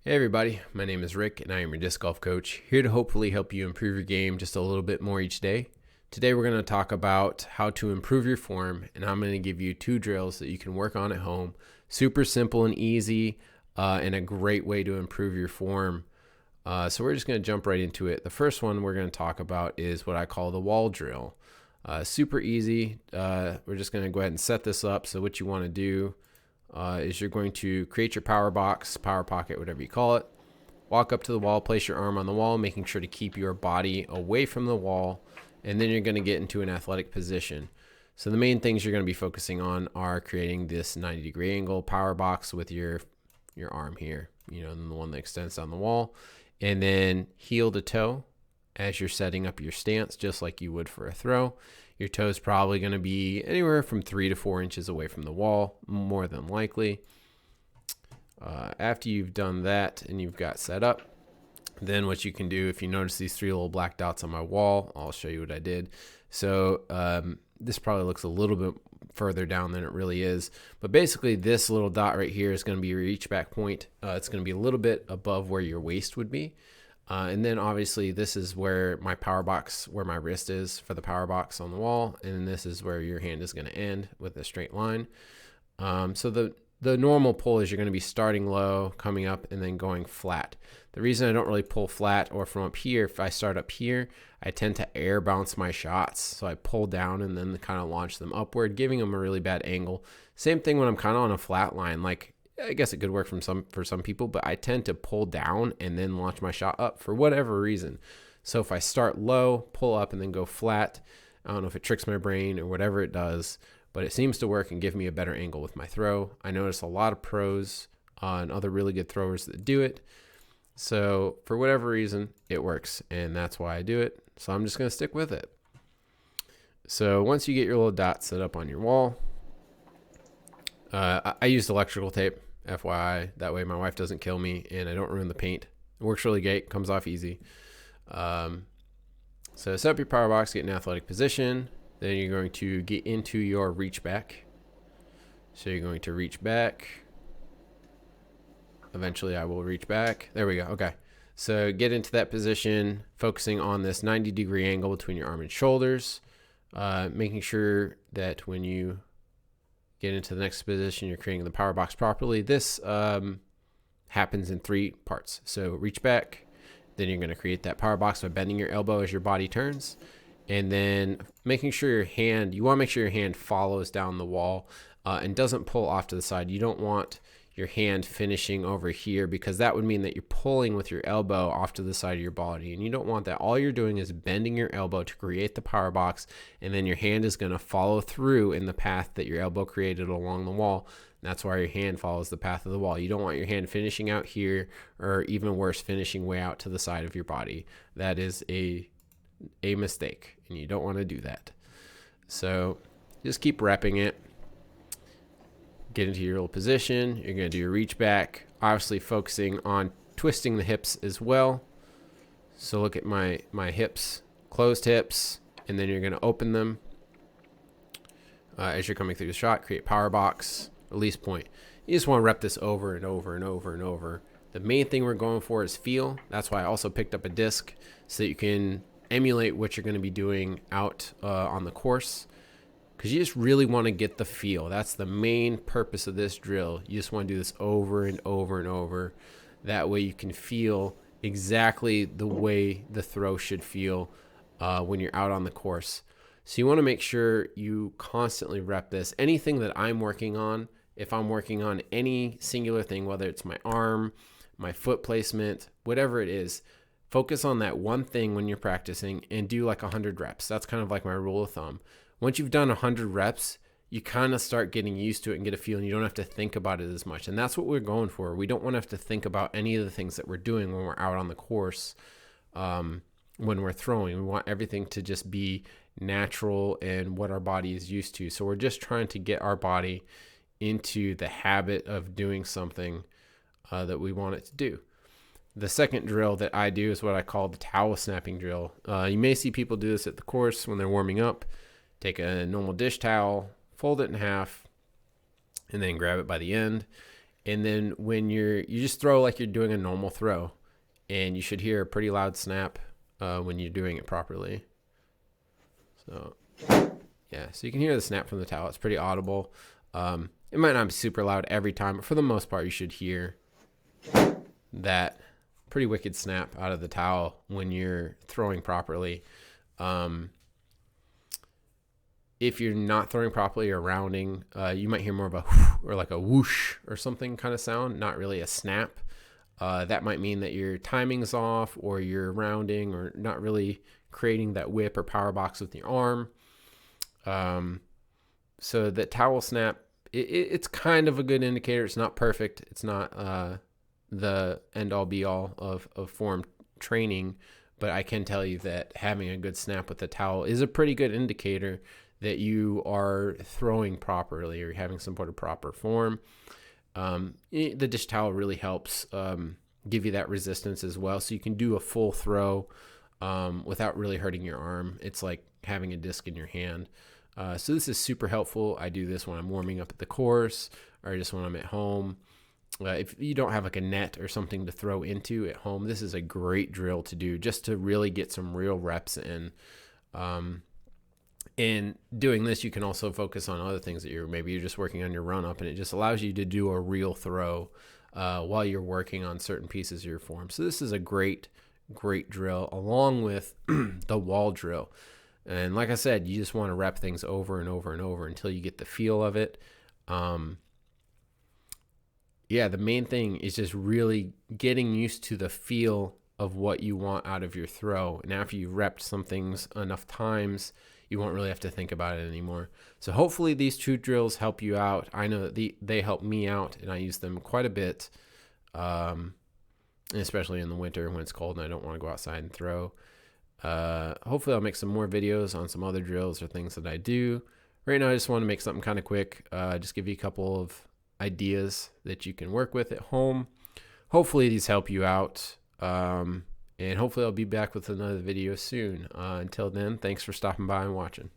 Hey everybody, my name is Rick and I am your disc golf coach, here to hopefully help you improve your game just a little bit more each day. Today we're going to talk about how to improve your form, and I'm going to give you 2 drills that you can work on at home. Super simple and easy, and a great way to improve your form. So we're just going to jump right into it. The first one we're going to talk about is what I call the wall drill. Super easy. We're just going to go ahead and set this up. So what you want to do is you're going to create your power box, power pocket, whatever you call it. Walk up to the wall, place your arm on the wall, making sure to keep your body away from the wall, and then you're going to get into an athletic position. So the main things you're going to be focusing on are creating this 90-degree angle power box with your arm here, the one that extends down the wall, and then heel to toe as you're setting up your stance, just like you would for a throw. Your toe is probably going to be anywhere from 3 to 4 inches away from the wall, more than likely. After you've done that and you've got set up, then what you can do, if you notice these 3 little black dots on my wall, I'll show you what I did. So this probably looks a little bit further down than it really is. But basically this little dot right here is going to be your reach back point. It's going to be a little bit above where your waist would be. And then obviously this is where my power box, where my wrist is for the power box on the wall. And this is where your hand is going to end with a straight line. So the normal pull is you're going to be starting low, coming up, and then going flat. The reason I don't really pull flat or from up here, if I start up here, I tend to air bounce my shots. So I pull down and then kind of launch them upward, giving them a really bad angle. Same thing when I'm kind of on a flat line. Like, I guess it could work for some people, but I tend to pull down and then launch my shot up for whatever reason. So if I start low, pull up, and then go flat, I don't know if it tricks my brain or whatever it does, but it seems to work and give me a better angle with my throw. I notice a lot of pros and other really good throwers that do it. So for whatever reason, it works, and that's why I do it. So I'm just going to stick with it. So once you get your little dot set up on your wall, I used electrical tape, FYI. That way my wife doesn't kill me and I don't ruin the paint. It works really great, comes off easy. So set up your power box, get in an athletic position. Then you're going to get into your reach back. So you're going to reach back. Eventually I will reach back. There we go. Okay. So get into that position, focusing on this 90-degree angle between your arm and shoulders, making sure that when you get into the next position, you're creating the power box properly. This happens in 3 parts. So reach back, then you're going to create that power box by bending your elbow as your body turns, and then making sure you want to make sure your hand follows down the wall and doesn't pull off to the side. You don't want your hand finishing over here, because that would mean that you're pulling with your elbow off to the side of your body, and you don't want that. All you're doing is bending your elbow to create the power box, and then your hand is going to follow through in the path that your elbow created along the wall. That's why your hand follows the path of the wall. You don't want your hand finishing out here, or even worse, finishing way out to the side of your body. That is a mistake, and you don't want to do that. So just keep repping it. Get into your little position. You're going to do your reach back, obviously focusing on twisting the hips as well. So look at my hips, closed hips, and then you're going to open them as you're coming through the shot. Create power box, release point. You just want to rep this over and over and over and over. The main thing we're going for is feel. That's why I also picked up a disc, so that you can emulate what you're going to be doing out on the course, because you just really want to get the feel. That's the main purpose of this drill. You just want to do this over and over and over. That way you can feel exactly the way the throw should feel when you're out on the course. So you want to make sure you constantly rep this. Anything that I'm working on, if I'm working on any singular thing, whether it's my arm, my foot placement, whatever it is, focus on that one thing when you're practicing and do like 100 reps. That's kind of like my rule of thumb. Once you've done 100 reps, you kind of start getting used to it and get a feel, and you don't have to think about it as much. And that's what we're going for. We don't want to have to think about any of the things that we're doing when we're out on the course, when we're throwing. We want everything to just be natural and what our body is used to. So we're just trying to get our body into the habit of doing something that we want it to do. The second drill that I do is what I call the towel snapping drill. You may see people do this at the course when they're warming up. Take a normal dish towel, fold it in half, and then grab it by the end. And then when you just throw like you're doing a normal throw, and you should hear a pretty loud snap when you're doing it properly. So yeah, so you can hear the snap from the towel. It's pretty audible. It might not be super loud every time, but for the most part, you should hear that pretty wicked snap out of the towel when you're throwing properly. If you're not throwing properly or rounding, you might hear more of a or like a whoosh or something kind of sound, not really a snap. That might mean that your timing's off, or you're rounding, or not really creating that whip or power box with your arm. So the towel snap, it's kind of a good indicator. It's not perfect. It's not the end all be all of form training, but I can tell you that having a good snap with the towel is a pretty good indicator that you are throwing properly or having some sort of proper form. The dish towel really helps give you that resistance as well, so you can do a full throw without really hurting your arm. It's like having a disc in your hand. So this is super helpful. I do this when I'm warming up at the course, or just when I'm at home. If you don't have like a net or something to throw into at home, this is a great drill to do just to really get some real reps in. In doing this, you can also focus on other things that you're just working on your run up, and it just allows you to do a real throw while you're working on certain pieces of your form. So this is a great drill, along with the wall drill. And like I said, you just want to rep things over and over and over until you get the feel of it. The main thing is just really getting used to the feel of what you want out of your throw. And after you've repped some things enough times, you won't really have to think about it anymore. So hopefully these 2 drills help you out. I know that they help me out, and I use them quite a bit, especially in the winter when it's cold and I don't want to go outside and throw. Hopefully I'll make some more videos on some other drills or things that I do. Right now I just want to make something kind of quick, just give you a couple of ideas that you can work with at home. Hopefully these help you out. And hopefully I'll be back with another video soon. Until then, thanks for stopping by and watching.